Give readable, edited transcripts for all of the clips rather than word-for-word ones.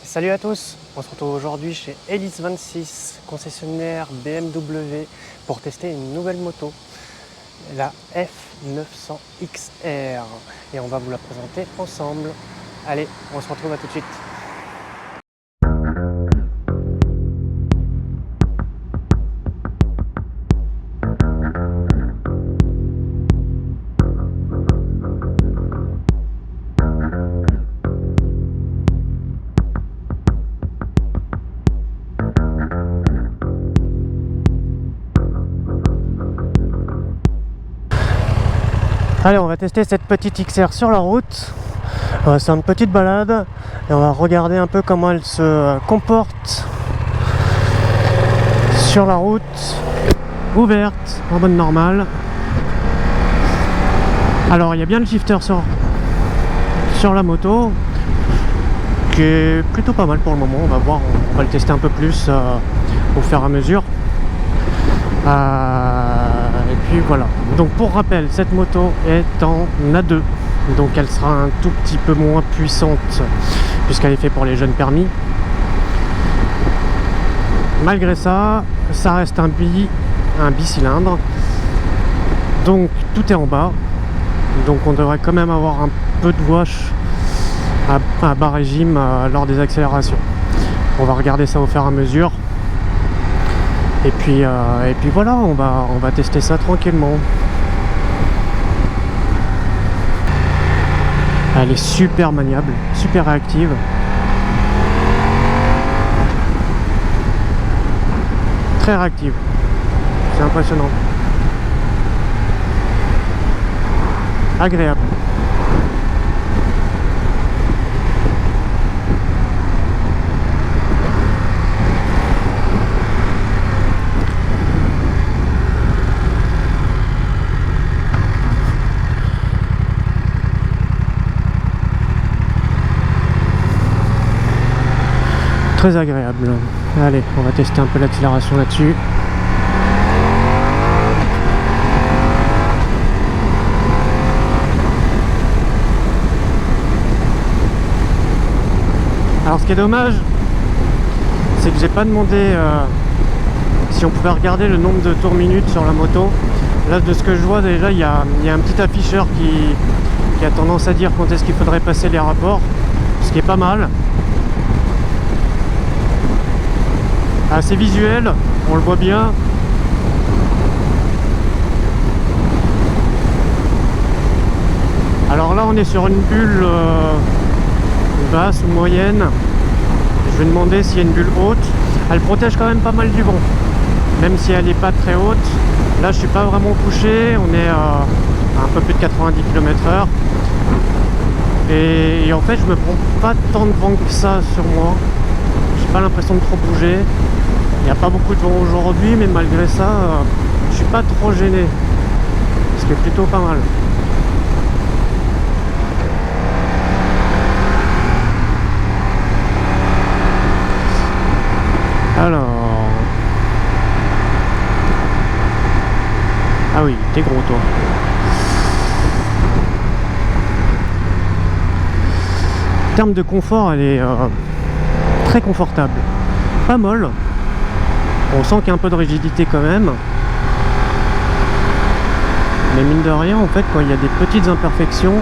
Salut à tous, on se retrouve aujourd'hui chez Ellis26, concessionnaire BMW, pour tester une nouvelle moto, la F900XR, et on va vous la présenter ensemble. Allez, on se retrouve à tout de suite. Allez, on va tester cette petite XR sur la route. C'est une petite balade et on va regarder un peu comment elle se comporte sur la route, ouverte, en mode normal. Alors il y a bien le shifter sur la moto qui est plutôt pas mal pour le moment. On va voir, on va le tester un peu plus au fur et à mesure. Et puis voilà, donc pour rappel, cette moto est en A2, donc elle sera un tout petit peu moins puissante puisqu'elle est faite pour les jeunes permis. Malgré ça, ça reste un bicylindre, donc tout est en bas, donc on devrait quand même avoir un peu de wash à bas régime lors des accélérations. On va regarder ça au fur et à mesure. Et puis voilà, on va tester ça tranquillement. Elle est super maniable, super réactive. Très réactive. C'est impressionnant. Agréable. Très agréable. Allez, on va tester un peu l'accélération là-dessus. Alors ce qui est dommage, c'est que j'ai pas demandé si on pouvait regarder le nombre de tours minutes sur la moto. Là, de ce que je vois déjà, il y a un petit afficheur qui a tendance à dire quand est-ce qu'il faudrait passer les rapports, ce qui est pas mal. Assez visuel, on le voit bien. Alors là on est sur une bulle basse ou moyenne. Je vais demander s'il y a une bulle haute. Elle protège quand même pas mal du vent, même si elle n'est pas très haute. Là je suis pas vraiment couché, on est à un peu plus de 90 km/h. Et en fait je me prends pas tant de vent que ça sur moi. J'ai pas l'impression de trop bouger. Il n'y a pas beaucoup de vent aujourd'hui, mais malgré ça, je suis pas trop gêné. Ce qui est plutôt pas mal. Alors. Ah oui, t'es gros toi. En termes de confort, elle est très confortable. Pas molle. On sent qu'il y a un peu de rigidité quand même. Mais mine de rien, en fait, quand il y a des petites imperfections,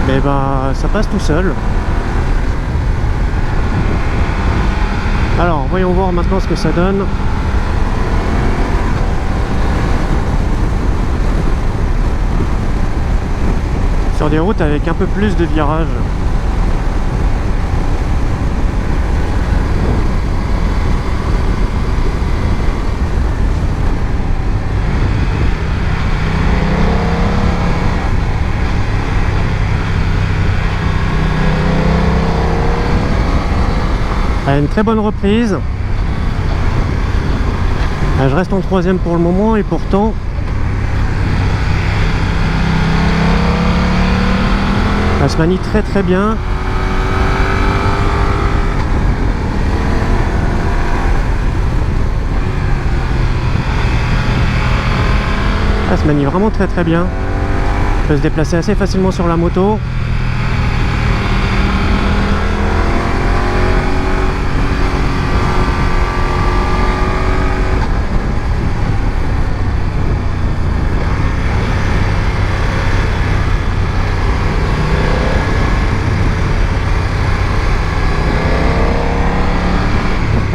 mais bah, ça passe tout seul. Alors, voyons voir maintenant ce que ça donne. Sur des routes avec un peu plus de virages. Une très bonne reprise. Je reste en troisième pour le moment et pourtant elle se manie très très bien. Elle se manie vraiment très très bien. On peut se déplacer assez facilement sur la moto.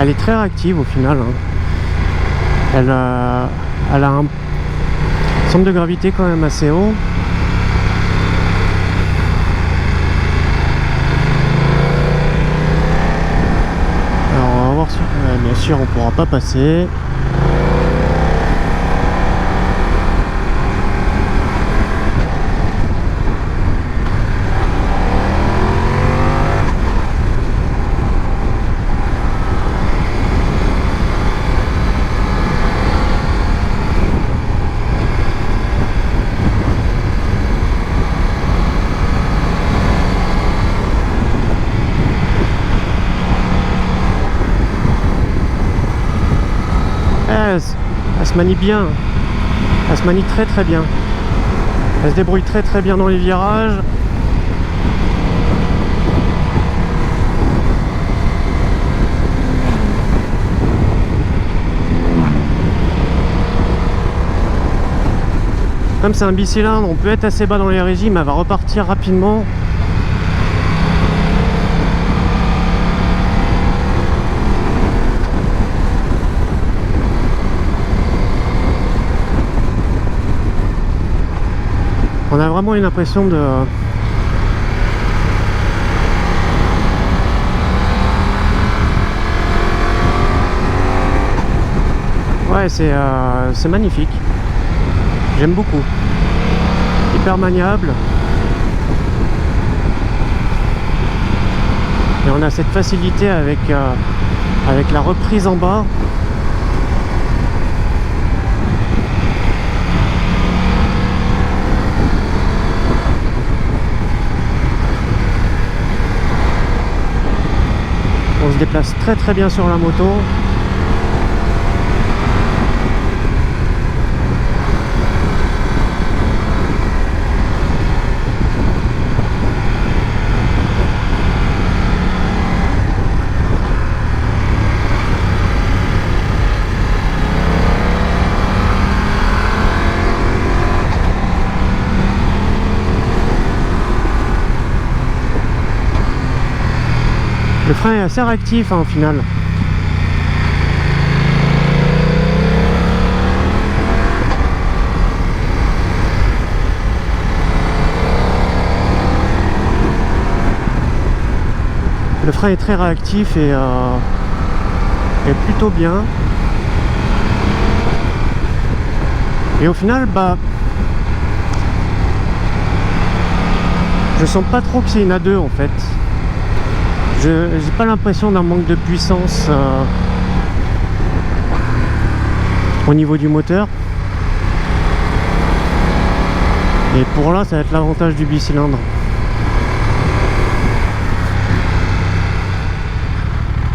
Elle est très réactive au final, hein. Elle a un centre de gravité quand même assez haut. Alors on va voir si... bien sûr on pourra pas passer. Elle se manie bien, elle se manie très très bien, elle se débrouille très très bien dans les virages. Comme c'est un bicylindre, on peut être assez bas dans les régimes, elle va repartir rapidement. On a vraiment une impression de... Ouais, c'est magnifique. J'aime beaucoup. Hyper maniable. Et on a cette facilité avec la reprise en bas. On se déplace très très bien sur la moto. Le frein est assez réactif hein, au final. Le frein est très réactif et plutôt bien. Et au final, bah, je sens pas trop que c'est une A2 en fait. J'ai pas l'impression d'un manque de puissance au niveau du moteur. Et pour là, ça va être l'avantage du bicylindre.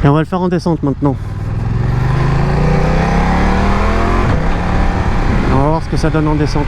Et on va le faire en descente maintenant. On va voir ce que ça donne en descente.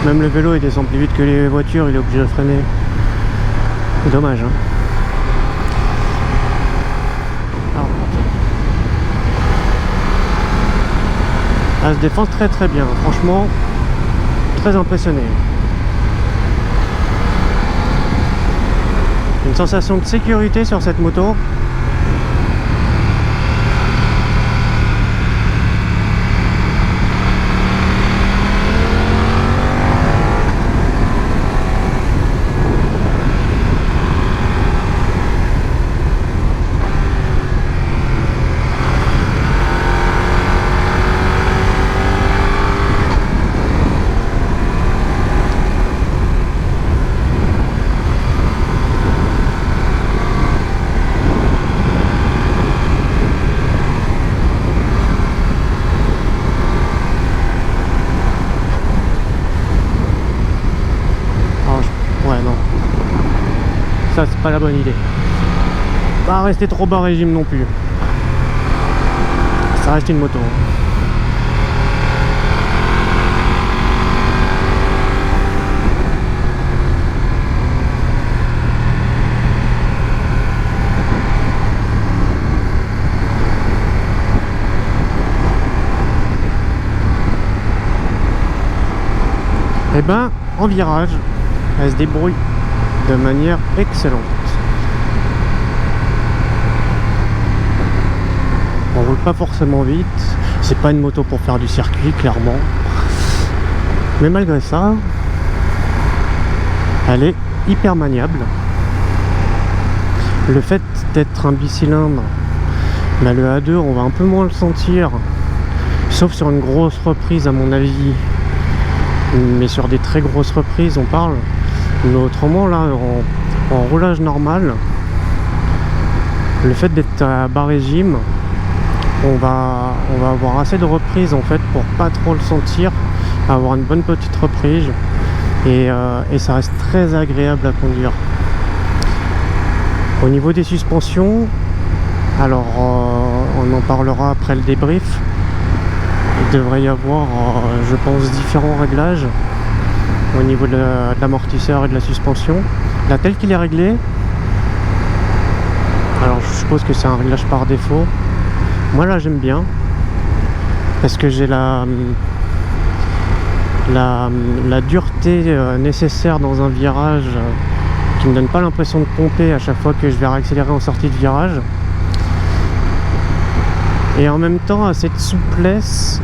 Même le vélo il descend plus vite que les voitures, il est obligé de freiner. C'est dommage hein. Alors, elle se défend très très bien, franchement très impressionné. Une sensation de sécurité sur cette moto. Ça c'est pas la bonne idée. Pas rester trop bas régime non plus. Ça reste une moto. Et ben en virage, elle se débrouille de manière excellente. On roule pas forcément vite, c'est pas une moto pour faire du circuit clairement, mais malgré ça elle est hyper maniable. Le fait d'être un bicylindre, bah le A2 on va un peu moins le sentir, sauf sur une grosse reprise à mon avis, mais sur des très grosses reprises on parle. Mais autrement là en roulage normal, le fait d'être à bas régime, on va avoir assez de reprises en fait pour pas trop le sentir, avoir une bonne petite reprise et ça reste très agréable à conduire. Au niveau des suspensions, alors on en parlera après le débrief. Il devrait y avoir je pense différents réglages au niveau de l'amortisseur et de la suspension. Là tel qu'il est réglé, alors je suppose que c'est un réglage par défaut. Moi là j'aime bien parce que j'ai la dureté nécessaire dans un virage qui ne donne pas l'impression de pomper à chaque fois que je vais réaccélérer en sortie de virage. Et en même temps cette souplesse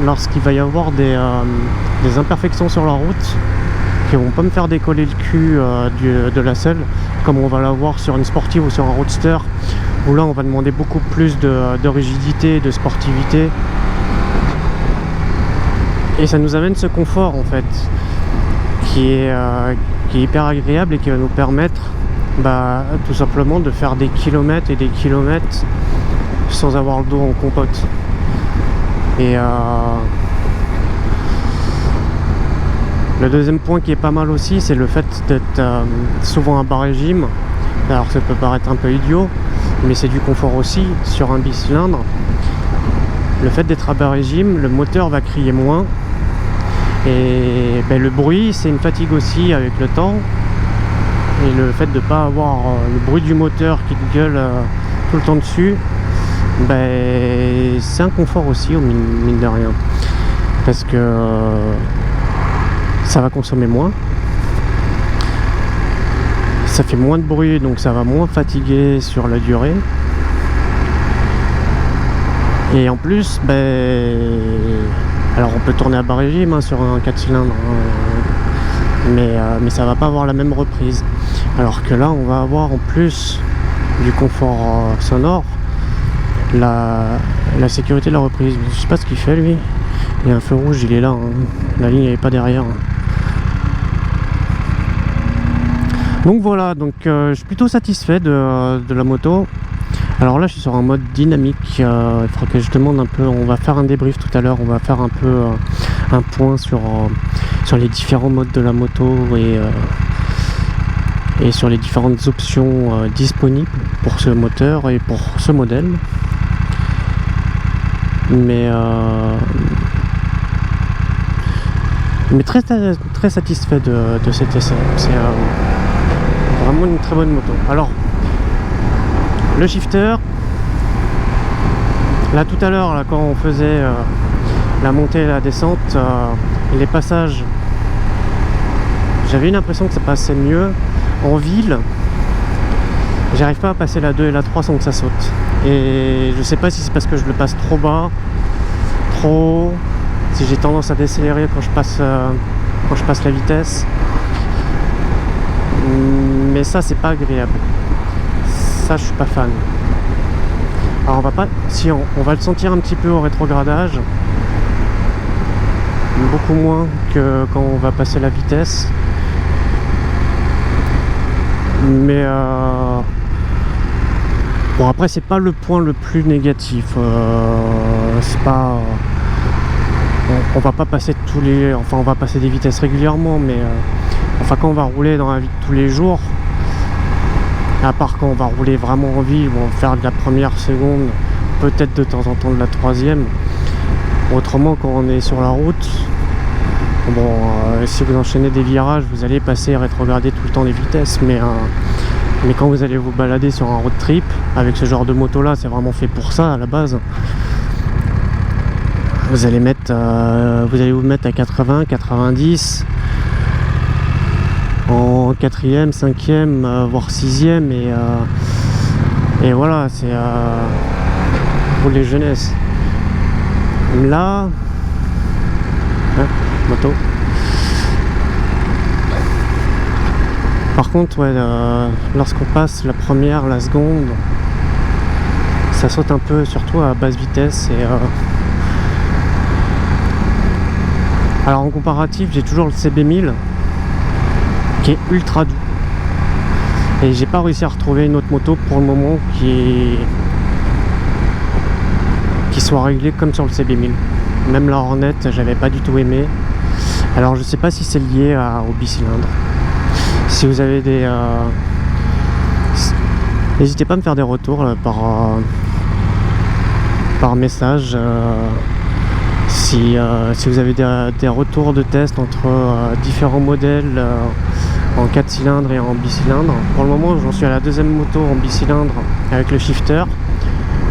lorsqu'il va y avoir des imperfections sur la route qui vont pas me faire décoller le cul de la selle comme on va l'avoir sur une sportive ou sur un roadster où là on va demander beaucoup plus de rigidité, de sportivité, et ça nous amène ce confort en fait qui est hyper agréable et qui va nous permettre tout simplement de faire des kilomètres et des kilomètres sans avoir le dos en compote. Et le deuxième point qui est pas mal aussi, c'est le fait d'être souvent à bas régime. Alors ça peut paraître un peu idiot, mais c'est du confort aussi sur un bicylindre. Le fait d'être à bas régime, le moteur va crier moins, et le bruit c'est une fatigue aussi avec le temps, et le fait de ne pas avoir le bruit du moteur qui te gueule tout le temps dessus, c'est un confort aussi mine de rien, parce que ça va consommer moins, ça fait moins de bruit, donc ça va moins fatiguer sur la durée. Et en plus, alors on peut tourner à bas régime sur un 4 cylindres, mais ça va pas avoir la même reprise. Alors que là, on va avoir en plus du confort sonore, la sécurité de la reprise. Je sais pas ce qu'il fait lui. Il y a un feu rouge, il est là. La ligne elle est pas derrière. Donc voilà, je suis plutôt satisfait de la moto. Alors là je suis sur un mode dynamique, il faudra que je demande un peu, on va faire un débrief tout à l'heure, on va faire un peu un point sur les différents modes de la moto et sur les différentes options disponibles pour ce moteur et pour ce modèle. Mais très satisfait de cet essai. C'est vraiment une très bonne moto. Alors, le shifter, là tout à l'heure, quand on faisait la montée et la descente, les passages, j'avais une impression que ça passait mieux. En ville, j'arrive pas à passer la 2 et la 3 sans que ça saute. Et je sais pas si c'est parce que je le passe trop bas, trop haut, si j'ai tendance à décélérer quand je passe la vitesse. Mais ça, c'est pas agréable. Ça, je suis pas fan. Alors on va le sentir un petit peu au rétrogradage, beaucoup moins que quand on va passer la vitesse. Mais bon, après c'est pas le point le plus négatif. C'est pas, on va pas passer on va passer des vitesses régulièrement, mais enfin quand on va rouler dans la vie de tous les jours, à part quand on va rouler vraiment en ville, on va faire de la première seconde, peut-être de temps en temps de la troisième. Autrement, quand on est sur la route, bon, si vous enchaînez des virages, vous allez passer et rétrograder tout le temps les vitesses, mais quand vous allez vous balader sur un road trip avec ce genre de moto là, c'est vraiment fait pour ça à la base. Vous allez vous mettre à 80, 90 en 4ème, 5ème, voire 6ème, et voilà, c'est pour les jeunesses. Là, moto. Par contre, ouais, lorsqu'on passe la première, la seconde, ça saute un peu, surtout à basse vitesse. Alors en comparatif, j'ai toujours le CB1000 qui est ultra doux. Et j'ai pas réussi à retrouver une autre moto pour le moment qui soit réglée comme sur le CB1000. Même la Hornet, j'avais pas du tout aimé. Alors je sais pas si c'est lié au bicylindre. Si vous avez des... n'hésitez pas à me faire des retours par message. Si vous avez des retours de test entre différents modèles en 4 cylindres et en bicylindre. Pour le moment, j'en suis à la deuxième moto en bicylindre avec le shifter.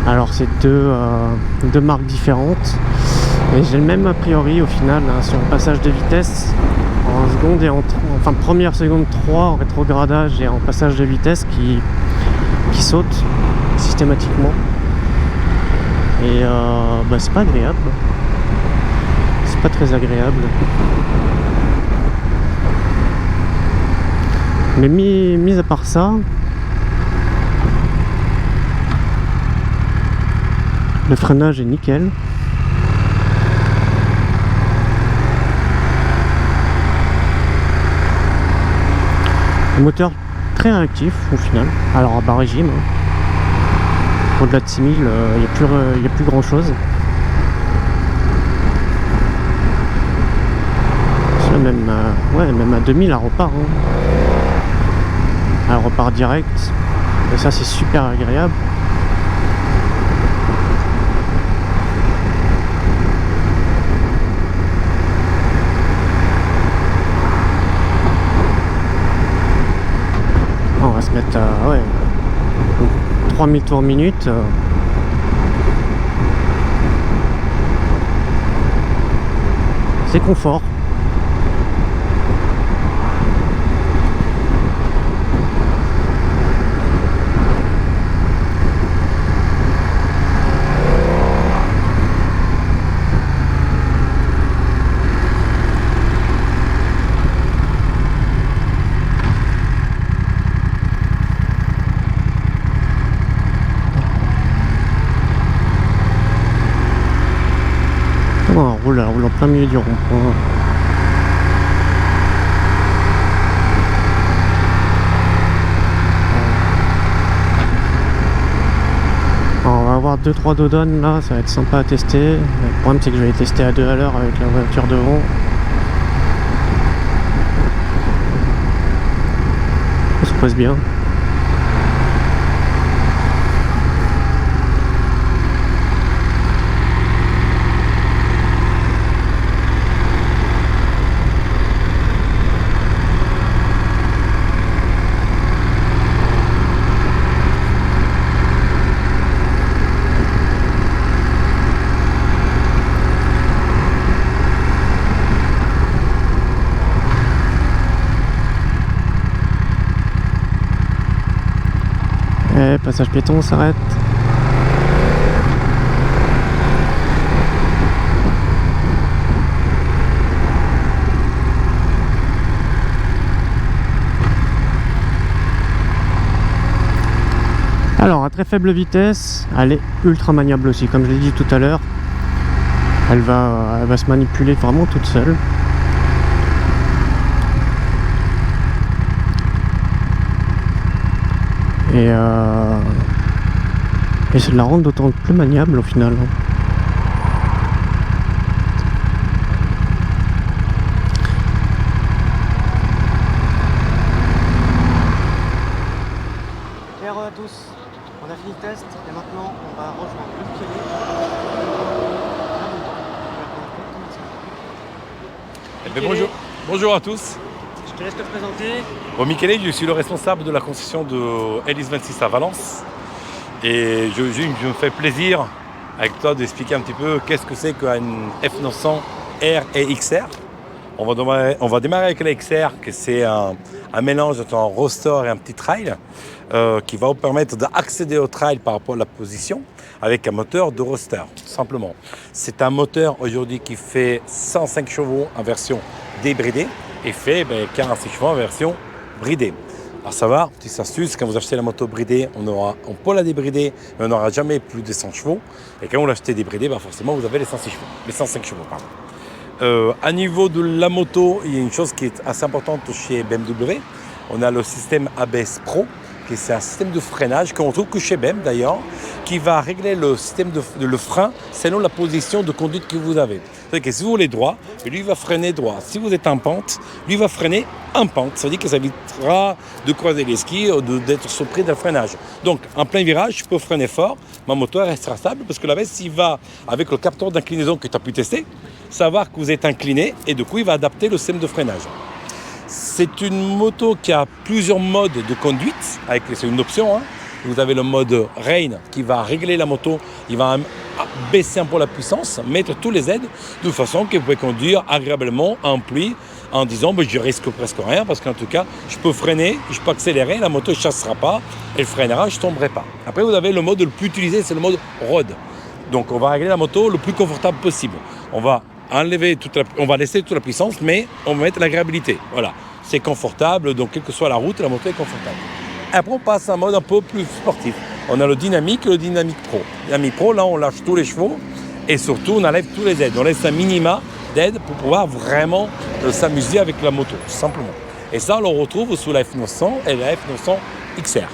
Alors c'est deux marques différentes. Et j'ai le même a priori au final sur le passage de vitesse en seconde et enfin première, seconde, 3 en rétrogradage et en passage de vitesse qui saute systématiquement. Et c'est pas agréable. C'est pas très agréable. Mais mis à part ça, le freinage est nickel. Le moteur très réactif au final, alors à bas régime, au-delà de 6000, il n'y a plus grand chose. Même à 2000 elle repart. Elle repart direct, et ça c'est super agréable. On va se mettre à 3000 tours minute. C'est confort. Elle roule en plein milieu du rond-point. On va avoir 2-3 dodones là, ça va être sympa à tester. Le problème c'est que je vais les tester à 2 à l'heure avec la voiture devant. Ça se passe bien. Passage piéton, on s'arrête. Alors à très faible vitesse, elle est ultra maniable aussi, comme je l'ai dit tout à l'heure. Elle va se manipuler vraiment toute seule. Et ça la rend d'autant plus maniable au final. Hello à tous, on a fini le test et maintenant on va rejoindre le Michele. Bonjour à tous. Je te laisse te présenter. Bon, Michele, je suis le responsable de la concession de Hélice 26 à Valence. Et je me fais plaisir avec toi d'expliquer un petit peu qu'est-ce que c'est qu'une F900 R et XR. On va démarrer avec la XR, que c'est un mélange entre un roadster et un petit trail qui va vous permettre d'accéder au trail par rapport à la position avec un moteur de roadster, tout simplement. C'est un moteur aujourd'hui qui fait 105 chevaux en version débridée et fait 46 chevaux en version bridée. À savoir, petite astuce, quand vous achetez la moto bridée, on peut la débrider, mais on n'aura jamais plus de 100 chevaux. Et quand vous l'achetez débridée, forcément, vous avez les 105 chevaux. À niveau de la moto, il y a une chose qui est assez importante chez BMW. On a le système ABS Pro, qui est un système de freinage qu'on retrouve que chez BMW d'ailleurs, qui va régler le système de frein selon la position de conduite que vous avez. C'est-à-dire que si vous voulez droit, lui va freiner droit. Si vous êtes en pente, lui va freiner en pente. Ça veut dire que ça évitera de croiser les skis ou d'être surpris d'un freinage. Donc en plein virage, je peux freiner fort, ma moto restera stable parce que l'ABS, il va, avec le capteur d'inclinaison que tu as pu tester, savoir que vous êtes incliné et du coup, il va adapter le système de freinage. C'est une moto qui a plusieurs modes de conduite, c'est une option. Vous avez le mode Rain qui va régler la moto, il va baisser un peu la puissance, mettre tous les aides de façon que vous pouvez conduire agréablement en pluie en disant je risque presque rien parce qu'en tout cas je peux freiner, je peux accélérer, la moto ne chassera pas, elle freinera, je ne tomberai pas. Après vous avez le mode le plus utilisé, c'est le mode Road. Donc on va régler la moto le plus confortable possible. On va laisser toute la puissance, mais on va mettre l'agréabilité. Voilà, c'est confortable, donc quelle que soit la route, la moto est confortable. Après, on passe à un mode un peu plus sportif. On a le Dynamic et le Dynamic Pro. Dynamic Pro, là, on lâche tous les chevaux et surtout, on enlève tous les aides. On laisse un minima d'aide pour pouvoir vraiment s'amuser avec la moto, tout simplement. Et ça, on le retrouve sous la F900 et la F900 XR.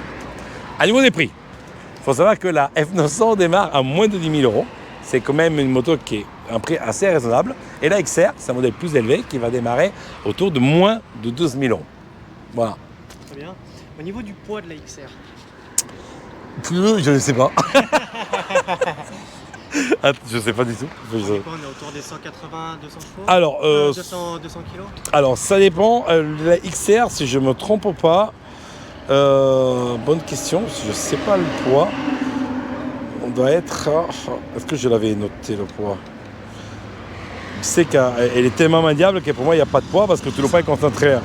À niveau des prix, il faut savoir que la F900 démarre à moins de 10 000 €. C'est quand même une moto qui est un prix assez raisonnable. Et la XR, c'est un modèle plus élevé qui va démarrer autour de moins de 12 000 €. Voilà. Très bien. Au niveau du poids de la XR, je ne sais pas. Je ne sais pas du tout. on est autour des 180, 200 chevaux. Alors, 200 kilos. Alors, ça dépend. La XR, si je ne me trompe pas, bonne question, je ne sais pas le poids. On doit être... Est-ce que je l'avais noté le poids? Je sais qu'elle est tellement maniable que pour moi, il n'y a pas de poids parce que tout le poids est concentré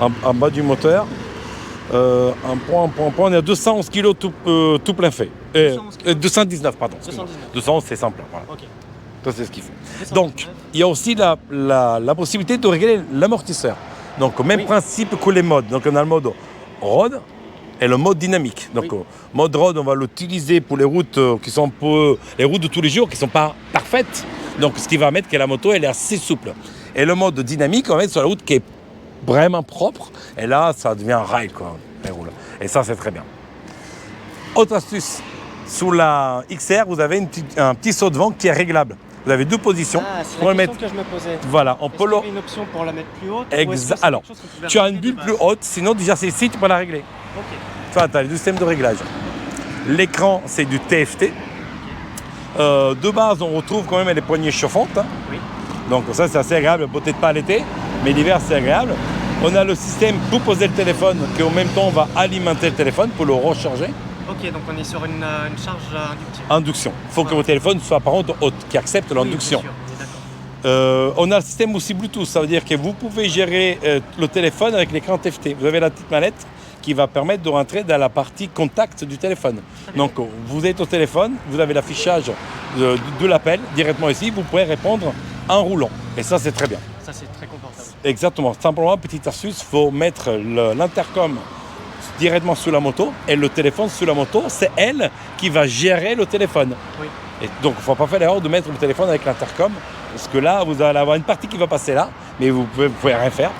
en bas du moteur. Un point, on est à 211 kg tout plein fait. 219, pardon. 211, c'est simple. Voilà. Okay. Ça, c'est ce qu'il faut. Donc, il y a aussi la possibilité de régler l'amortisseur. Donc, au même principe que les modes. Donc, on a le mode Road et le mode dynamique. Donc, mode Road, on va l'utiliser pour les routes qui sont un peu les routes de tous les jours qui ne sont pas parfaites. Donc, ce qui va mettre que la moto, elle est assez souple. Et le mode dynamique, on va mettre sur la route qui est vraiment propre, et là ça devient un rail quoi, et ça c'est très bien. Autre astuce, sous la XR vous avez un petit saut de vent qui est réglable. Vous avez deux positions. C'est la question que je me posais. Voilà, on peut une option pour la mettre plus haute. Alors, tu as une bulle plus haute, sinon déjà c'est ici tu peux la régler. Enfin, tu as les deux systèmes de réglage. L'écran c'est du TFT. De base on retrouve quand même les poignées chauffantes. Donc ça c'est assez agréable, peut-être pas l'été, mais l'hiver c'est agréable. On a le système pour poser le téléphone, qui en même temps on va alimenter le téléphone pour le recharger. Ok, donc on est sur une charge inductive. Induction. Il faut que votre téléphone soit par contre haute, qui accepte l'induction. On a le système aussi Bluetooth, ça veut dire que vous pouvez gérer le téléphone avec l'écran TFT. Vous avez la petite manette qui va permettre de rentrer dans la partie contact du téléphone. Donc vous êtes au téléphone, vous avez l'affichage de l'appel directement ici, vous pouvez répondre en roulant. Et ça, c'est très bien. Ça, c'est très confortable. Exactement. Simplement, petite astuce, il faut mettre l'intercom directement sur la moto et le téléphone sur la moto, c'est elle qui va gérer le téléphone. Oui. Et donc, il ne faut pas faire l'erreur de mettre le téléphone avec l'intercom, parce que là, vous allez avoir une partie qui va passer là, mais vous pouvez rien faire,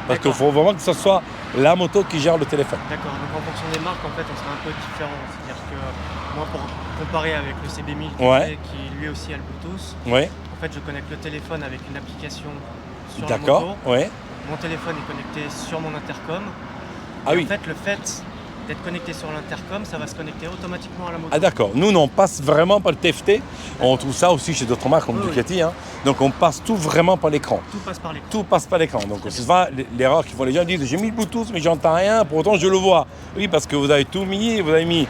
parce qu'il faut vraiment que ce soit la moto qui gère le téléphone. D'accord, donc en fonction des marques, en fait, on sera un peu différent. C'est-à-dire que moi, pour comparer avec le CB1000 qui lui aussi a le Bluetooth, Ouais. en fait, je connecte le téléphone avec une application sur la D'accord. moto. Ouais. Mon téléphone est connecté sur mon intercom. Ah oui. En fait, le fait d'être connecté sur l'intercom, ça va se connecter automatiquement à la moto. Ah d'accord. Nous, on passe vraiment par le TFT. On trouve ça aussi chez d'autres marques comme Ducati. Hein. Donc, on passe tout vraiment par l'écran. Tout passe par l'écran. Tout passe par l'écran. Donc, c'est souvent l'erreur qu'ils font. Les gens disent, j'ai mis le Bluetooth, mais j'entends rien. Pour autant, je le vois. Oui, parce que vous avez tout mis. Vous avez mis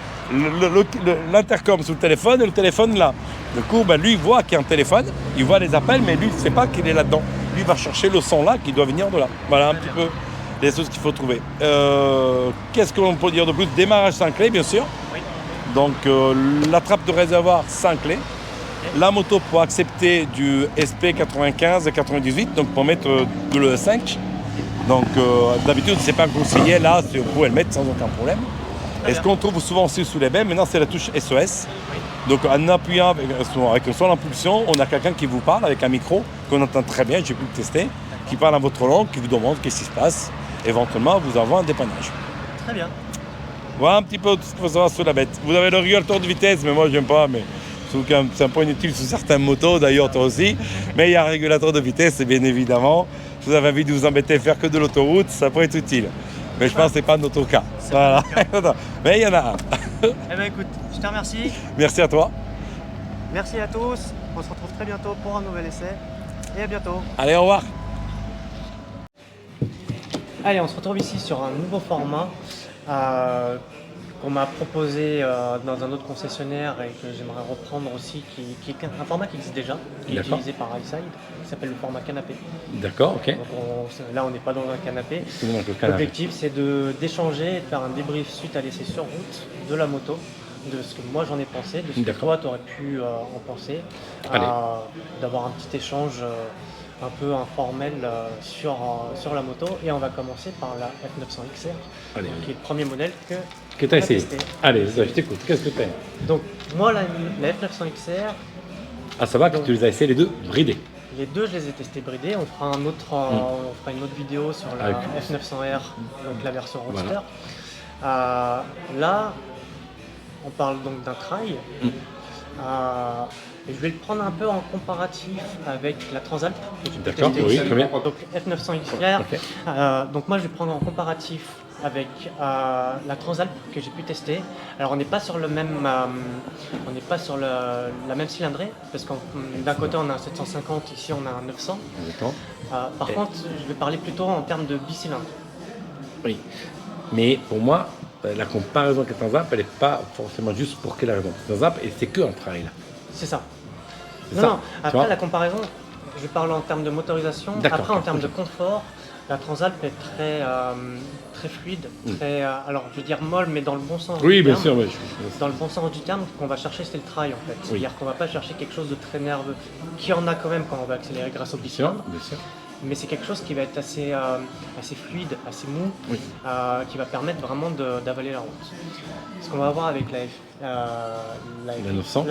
l'intercom sur le téléphone et le téléphone là. Du coup, lui, il voit qu'il y a un téléphone. Il voit les appels, mais lui, il ne sait pas qu'il est là-dedans. Lui, il va chercher le son là qui doit venir de là. Voilà un petit peu les choses qu'il faut trouver. Qu'est-ce que l'on peut dire de plus? Démarrage sans clé, bien sûr. Oui. Donc, la trappe de réservoir sans clé. Okay. La moto pour accepter du SP95 et 98, donc pour mettre de l'E5. Donc, d'habitude, ce n'est pas conseillé. Là, vous pouvez le mettre sans aucun problème. Et ce qu'on trouve souvent aussi sous les baies, maintenant, c'est la touche SOS. Oui. Donc, en appuyant avec son impulsion, on a quelqu'un qui vous parle avec un micro qu'on entend très bien, j'ai pu le tester, qui parle en votre langue, qui vous demande qu'est-ce qui se passe. Éventuellement, vous avez un dépannage. Très bien. Voilà un petit peu tout ce qu'il faut savoir sur la bête. Vous avez le régulateur de vitesse, mais moi, j'aime pas. Mais je trouve que c'est un peu inutile sur certaines motos, d'ailleurs, toi aussi. Mais il y a un régulateur de vitesse, bien évidemment. Si vous avez envie de vous embêter à faire que de l'autoroute, ça peut être utile. Mais je pense que ce n'est pas notre cas. Voilà. Mais il y en a un. Eh bien, écoute, je te remercie. Merci à toi. Merci à tous. On se retrouve très bientôt pour un nouvel essai. Et à bientôt. Allez, au revoir. Allez, on se retrouve ici sur un nouveau format qu'on m'a proposé dans un autre concessionnaire et que j'aimerais reprendre aussi, qui est un format qui existe déjà, qui est utilisé par iSide, qui s'appelle le format canapé. D'accord, ok. Donc là, on n'est pas dans un canapé. L'objectif, c'est d'échanger et de faire un débrief suite à l'essai sur route de la moto, de ce que moi j'en ai pensé, de ce que toi tu aurais pu en penser, d'avoir un petit échange un peu informel sur la moto. Et on va commencer par la F900 XR, qui est le premier modèle que tu as essayé. Allez, je t'écoute. Qu'est-ce que tu as? Donc moi, la F900 XR... Ah, ça va que tu les as essayés les deux bridés? Les deux, je les ai testés bridés. On fera une autre vidéo sur la F900R, donc la version Roadster. Voilà. Là, on parle donc d'un trail. Et je vais le prendre un peu en comparatif avec la Transalp. D'accord, oui, très bien. Donc F900 XR. Okay. Donc moi, je vais prendre en comparatif avec la Transalp que j'ai pu tester. Alors on n'est pas sur le même, on n'est pas sur la même cylindrée, parce que d'un côté on a un 750, ici on a un 900. Par contre, je vais parler plutôt en termes de bicylindre. Oui, mais pour moi, la comparaison avec la Transalp, elle n'est pas forcément juste pour quelle raison. La Transalp, c'est que un trail. C'est ça. Non, après la comparaison, je parle en termes de motorisation. Après en termes de confort, la Transalp est très fluide, très, alors je veux dire molle, mais dans le bon sens. Oui, bien sûr. Oui. Dans le bon sens du terme, qu'on va chercher, c'est le trail en fait. C'est-à-dire qu'on ne va pas chercher quelque chose de très nerveux, qui en a quand même quand on va accélérer grâce au bicylindre. Bien sûr. Mais c'est quelque chose qui va être assez fluide, assez mou, qui va permettre vraiment d'avaler la route. Ce qu'on va avoir avec la 900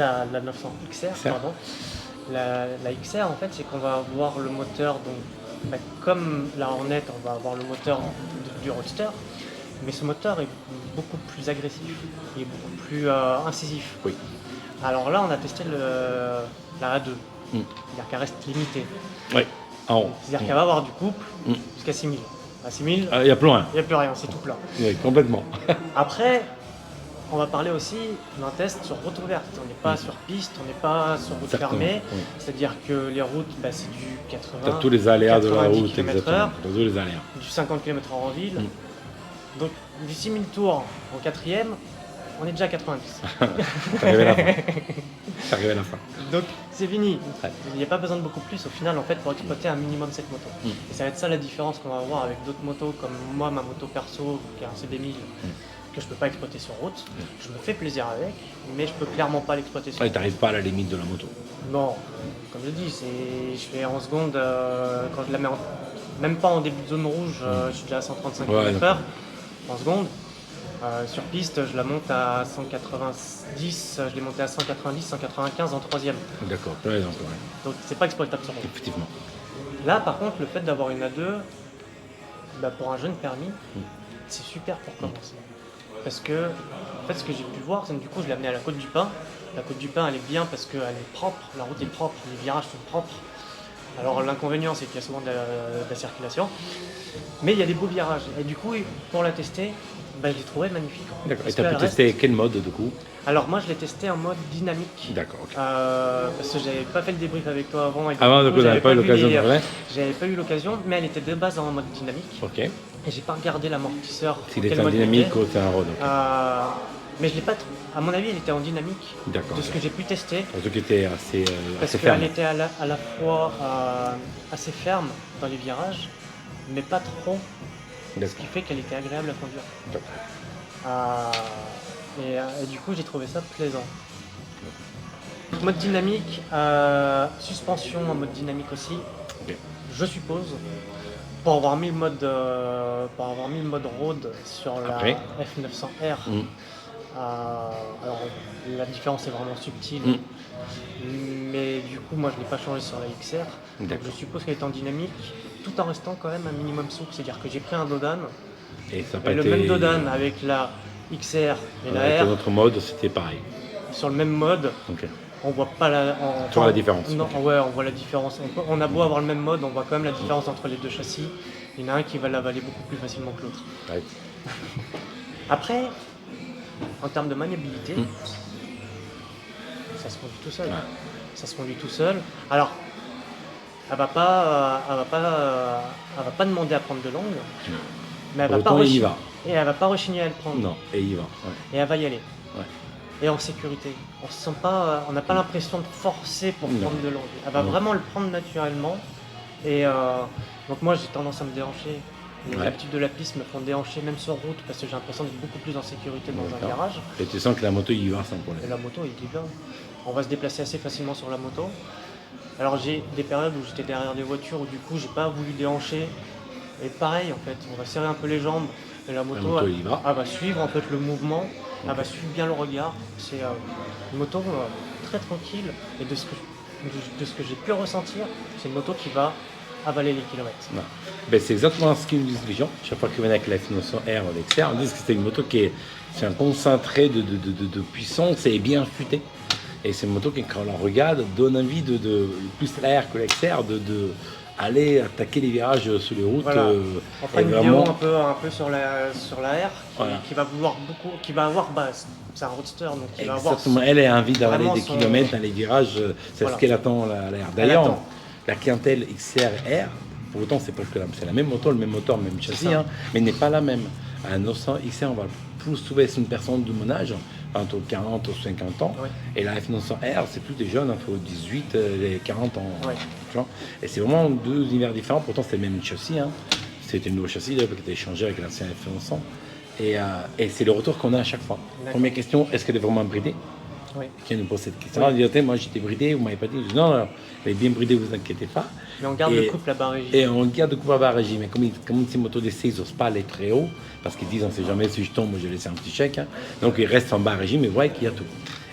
XR, pardon. La XR, en fait, c'est qu'on va avoir le moteur, donc, comme la Hornet, on va avoir le moteur du Roadster, mais ce moteur est beaucoup plus agressif, il est beaucoup plus incisif. Oui. Alors là, on a testé la A2, c'est-à-dire qu'elle reste limitée. Oui. C'est-à-dire qu'elle va avoir du couple jusqu'à 6000. À 6000, il n'y a plus rien. Il n'y a plus rien, c'est tout plat. Oui, complètement. Après, on va parler aussi d'un test sur route ouverte. On n'est pas sur piste, on n'est pas sur route fermée. Oui. C'est-à-dire que les routes, c'est du 80 km/h. Tous les aléas de la route, exactement. Tous les aléas. Du 50 km/h en ville. Donc du 6000 tours en quatrième, on est déjà à 90. C'est arrivé à la fin. C'est arrivé à la fin. Donc c'est fini. Ouais. Il n'y a pas besoin de beaucoup plus au final en fait pour exploiter un minimum cette moto. Et ça va être ça la différence qu'on va avoir avec d'autres motos comme moi, ma moto perso qui est un CB1000 que je peux pas exploiter sur route. Je me fais plaisir avec, mais je peux clairement pas l'exploiter sur Ouais, route. t'arrives pas à la limite de la moto. Non, comme je dis, je fais en seconde quand je la mets même pas en début de zone rouge, je suis déjà à 135 Ouais, km/h en seconde. Sur piste, je la monte à 190, je l'ai montée à 190, 195 en troisième. D'accord, ouais, donc, ouais. Donc c'est pas exploitable sur route. Effectivement. Là, par contre, le fait d'avoir une A2, bah, pour un jeune permis, c'est super pour commencer. Parce que, en fait, ce que j'ai pu voir, c'est que du coup, je l'ai amené à la Côte du Pin. La Côte du Pin, elle est bien parce qu'elle est propre, la route est propre, les virages sont propres. Alors, l'inconvénient, c'est qu'il y a souvent de la circulation. Mais il y a des beaux virages. Et du coup, pour la tester, bah, je l'ai trouvée magnifique. D'accord. Et Parce tu as qu'elle pu tester quel mode du coup? Alors moi je l'ai testé en mode dynamique. D'accord, ok. Parce que j'avais pas fait le débrief avec toi avant. Et Avant, du coup, j'avais pas eu l'occasion de vrai. J'avais pas eu l'occasion, mais elle était de base en mode dynamique. Ok. Et j'ai pas regardé l'amortisseur. S'il quel était en mode il dynamique était. ou c'est un road. Ok. Mais je l'ai pas. À mon avis, elle était en dynamique. D'accord. De ce que j'ai pu tester. Surtout qu'il était assez, Parce assez ferme. qu'elle était à la fois assez ferme dans les virages, mais pas trop. Ce D'accord. qui fait qu'elle était agréable à conduire. D'accord. Et du coup, j'ai trouvé ça plaisant. Mode dynamique, suspension en mode dynamique aussi, Ok. je suppose, pour avoir mis le mode, road sur la Après. F900R. Alors la différence est vraiment subtile, mais du coup, moi je l'ai pas changé sur la XR. Donc, D'accord. je suppose qu'elle est en dynamique, tout en restant quand même un minimum souple. C'est-à-dire que j'ai pris un Dodan, Et ça n'a pas le été. même Dodan avec la XR et la Avec R notre mode, c'était pareil. sur le même mode. Ok. On voit pas Tu vois la différence. Non, Ok. ouais, on voit la différence. On a beau avoir le même mode, on voit quand même la différence entre les deux châssis. Il y en a un qui va l'avaler beaucoup plus facilement que l'autre. Ouais. Après, en termes de maniabilité, ça se conduit tout seul. Ouais. Ça se conduit tout seul. Alors, elle va pas demander à prendre de l'angle, mais elle va pas Autant il y va. et elle va pas rechigner à le prendre. Non, et il y va. Ouais. Et elle va y aller. Ouais. Et en sécurité. On n'a pas l'impression de forcer pour Non. prendre de l'angle. Elle va Non. vraiment le prendre naturellement. Et donc moi j'ai tendance à me déhancher. Les Ouais. habitudes de la piste me font déhancher même sur route parce que j'ai l'impression d'être beaucoup plus en sécurité dans un D'accord. garage. Et tu sens que la moto il y va sans Et problème. la moto, il est bien. On va se déplacer assez facilement sur la moto. Alors j'ai des périodes où j'étais derrière des voitures où du coup j'ai pas voulu déhancher. Et pareil en fait, on va serrer un peu les jambes. Et la moto, il y va. elle va suivre en fait le mouvement, elle va suivre bien le regard. C'est une moto très tranquille et de ce que j'ai pu ressentir, c'est une moto qui va avaler les kilomètres. Non. Ben, c'est exactement ce qu'ils nous disent les gens. Chaque fois qu'ils viennent avec la F900R ou l'XR, on dit que c'est une moto qui est c'est un concentré de puissance et bien affûtée. Et c'est une moto qui, quand on la regarde, donne envie de plus l'AR que l'XR, aller attaquer les virages sur les routes. Voilà. On fera et une vraiment- vidéo un peu sur la R Voilà. qui va vouloir beaucoup, qui va avoir, c'est un roadster donc qui va avoir. Exactement, elle a envie d'avaler vraiment des son- kilomètres dans les virages, c'est Voilà. ce qu'elle attend la R. Elle D'ailleurs, attend. la clientèle XR R, pour autant c'est presque c'est la même moto, le même moteur, le même châssis, ça. hein, mais n'est pas la même. À 900 XR, on va plus trouver une personne de mon âge, entre 40 ou 50 ans, Ouais. et la F900R, c'est plus des jeunes, entre 18 et 40 ans. Ouais. Tu vois. Et c'est vraiment deux univers différents, pourtant c'est le même châssis. Hein. C'était un nouveau châssis qui a été échangé avec l'ancien F900. Et c'est le retour qu'on a à chaque fois. D'accord. Première question, est-ce qu'elle est vraiment bridée? Oui. Qui nous pose cette question. Oui. On dit, attends, moi j'étais bridé, vous m'avez pas dit. Je dis, non, elle est bien bridée, vous inquiétez pas. Mais on garde Et- le couple à bas régime. Et on garde le couple à bas régime. Mais comme ces motos d'essai, ils n'osent pas aller très haut, parce qu'ils disent, on ne sait jamais si je tombe, moi je laisse un petit chèque. Hein. Donc ils restent en bas régime, mais voient qu'il y a tout.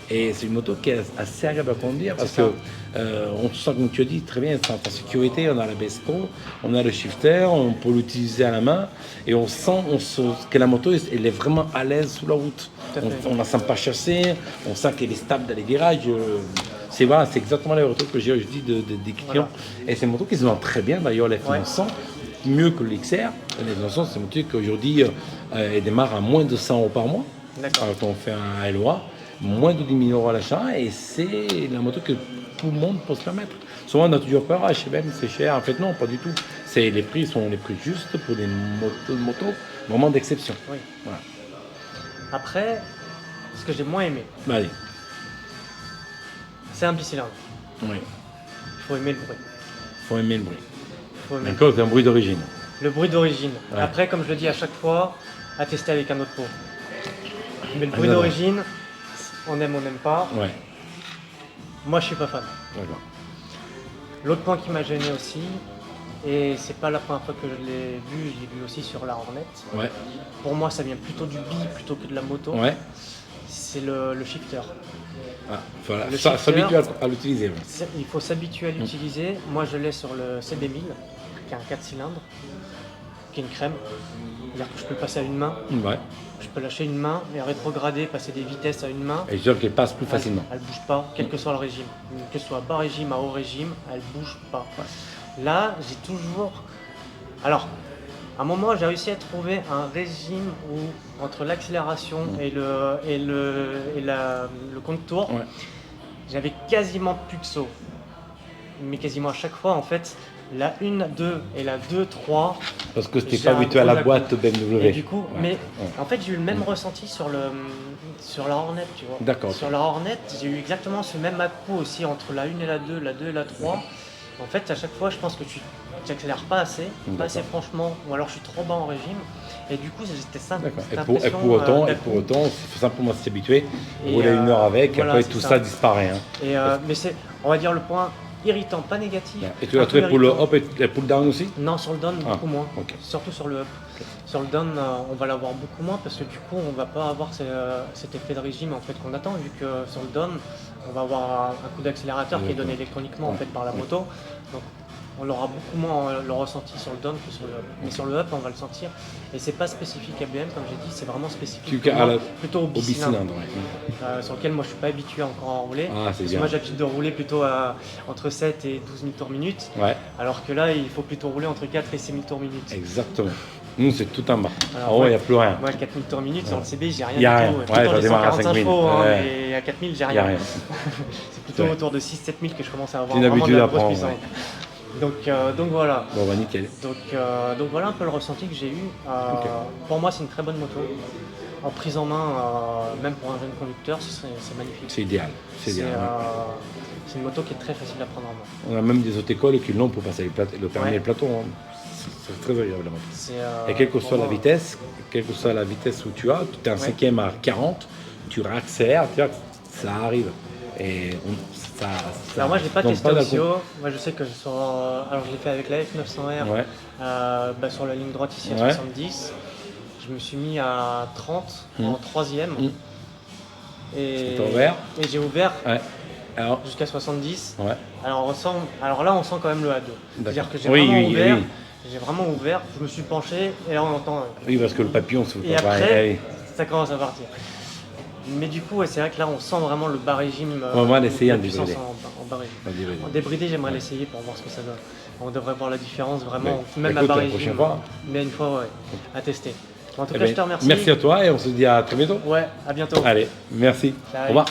Et c'est une moto qui est assez agréable à conduire, parce C'est ça. que on sent, comme tu as dit, très bien, c'est en sécurité, on a la BS Pro, on a le shifter, on peut l'utiliser à la main, et on sent que la moto, elle est vraiment à l'aise sous la route. Tout à fait. On la sent pas chasser, on sent qu'elle est stable dans les virages. C'est voilà, c'est exactement les retours que j'ai dit des clients. Voilà. Et c'est une moto qui se vend très bien, d'ailleurs, la F900, mieux que l'XR. La F900, c'est une moto qu'aujourd'hui, elle démarre à moins de 100 € par mois. D'accord. Quand on fait un LOA, moins de 10 000 € à l'achat, et c'est la moto que tout le monde peut se permettre. Souvent, on a toujours peur, HLM, c'est cher. En fait, non, pas du tout. Les prix sont les prix justes pour des motos vraiment d'exception. Oui. Voilà. Après, ce que j'ai moins aimé, Allez. c'est un bicylindre. Oui. Il faut aimer le bruit. Faut aimer le bruit. Faut aimer D'accord, c'est un bruit d'origine. le bruit d'origine. Ouais. Après, comme je le dis à chaque fois, à tester avec un autre pot. Mais le bruit d'accord. d'origine, on aime, on n'aime pas. Ouais. Moi, je suis pas fan. D'accord. L'autre point qui m'a gêné aussi, et c'est pas la première fois que je l'ai vu aussi sur la Hornet. Ouais. Pour moi, ça vient plutôt du bi plutôt que de la moto. Ouais. C'est le shifter. Ah, voilà. Le Ça, shifter, s'habituer à l'utiliser. Ouais. Il faut s'habituer à l'utiliser. Moi, je l'ai sur le CB1000, qui est un 4 cylindres, qui est une crème. C'est-à-dire que je peux le passer à une main. Ouais. Je peux lâcher une main et rétrograder, passer des vitesses à une main. Et je veux qu'elle passe plus facilement. Elle bouge pas, quel que soit le régime. Que ce soit bas régime, à haut régime, elle bouge pas. Là, j'ai toujours... Alors, à un moment, j'ai réussi à trouver un régime où, entre l'accélération et le contour, Ouais. j'avais quasiment plus de saut. Mais quasiment à chaque fois, en fait, la 1, 2 et la 2, 3. Parce que tu n'es j'ai pas un habitué à gros la boîte BMW. Et du coup, Ouais. mais Ouais. en fait, j'ai eu le même ressenti sur la Hornet, tu vois. D'accord, ok. Sur la Hornet, j'ai eu exactement ce même à-coup aussi entre la 1 et la 2, la 2 et la 3. En fait, à chaque fois, je pense que tu n'accélères pas assez, pas assez franchement, ou alors je suis trop bas en régime. Et du coup, c'était ça. D'accord. cette Et pour impression, autant, d'à-coup. il faut simplement s'habituer, Et, rouler une heure avec, voilà, après c'est tout ça. ça disparaît. Hein. Et, mais c'est, on va dire, le point irritant, pas négatif. Et tu l'as un trouvé peu pour le irritant. hop et le pull down aussi? Non, sur le down, Ah, beaucoup moins. ok. Surtout sur le up. Sur le down, on va l'avoir beaucoup moins parce que du coup, on va pas avoir cet effet de régime en fait, qu'on attend, vu que sur le down, on va avoir un coup d'accélérateur qui est donné électroniquement en fait, par la moto. Donc, on aura beaucoup moins le ressenti sur le down que sur le up. Mais sur le up, on va le sentir. Et c'est pas spécifique à BM, comme j'ai dit, c'est vraiment spécifique pour moi, plutôt au Au bicylindre. bicylindre, ouais. Sur lequel moi je suis pas habitué encore à rouler. Ah, c'est Parce que bien. moi j'ai l'habitude de rouler plutôt à entre 7 et 12 000 tours minute. Ouais, Alors que là, il faut plutôt rouler entre 4 et 6 000 tours minute. exactement. Nous, c'est tout en bas. Alors, En haut, il ouais. n'y a plus rien. Moi, 4 000 tours minute sur le CB, j'ai rien Y a du rien. tout. Ouais, Plutôt ça les démarre à 145 5 000. chevaux, hein, Ouais. mais à 4 000, j'ai Il n'y a rien. rien. C'est plutôt Ouais. autour de 6-7 000 que je commence à avoir C'est une vraiment de habitude la à grosse prendre, puissance. Donc voilà. Bon, bah nickel. Donc voilà un peu le ressenti que j'ai eu. Pour moi, c'est une très bonne moto. En prise en main, même pour un jeune conducteur, c'est magnifique. C'est idéal. C'est idéal. Ouais. C'est une moto qui est très facile à prendre en main. On a même des auto-écoles qui l'ont pour passer le permis Ouais. et le plateau. Hein. C'est très agréable la moto. C'est, Et quelle que pour soit la moi, vitesse, quelle que soit la vitesse où tu as, tu es un Ouais. cinquième à 40, tu réaccélères, tu vois, ça arrive. Et ça Alors moi je l'ai pas tombe testé d'un aussi coup. haut. Moi je sais que alors je l'ai fait avec la F900R Ouais. sur la ligne droite ici à Ouais. 70. Je me suis mis à 30 Mm. en troisième. Mm. Et, T'as ouvert et j'ai ouvert Ouais. Alors, jusqu'à 70. ouais. Alors là on sent quand même le A2. C'est-à-dire que j'ai Oui, vraiment oui, ouvert. oui. J'ai vraiment ouvert, je me suis penché et là on entend. Oui, parce que le papillon se fout Et pas. après, Ouais. ça commence à partir. Mais du coup, ouais, c'est vrai que là on sent vraiment le bas régime. On va l'essayer la en puissance débridé. en bas régime. On dit, vas-y. En débridé, j'aimerais l'essayer pour voir ce que ça donne. On devrait voir la différence vraiment, Ouais. même Écoute, à bas la régime. prochaine fois. Mais une fois, ouais, à tester. En tout Eh cas, ben, je te remercie. Merci à toi et on se dit à très bientôt. Ouais, à bientôt. Allez, merci. Salut. Au revoir.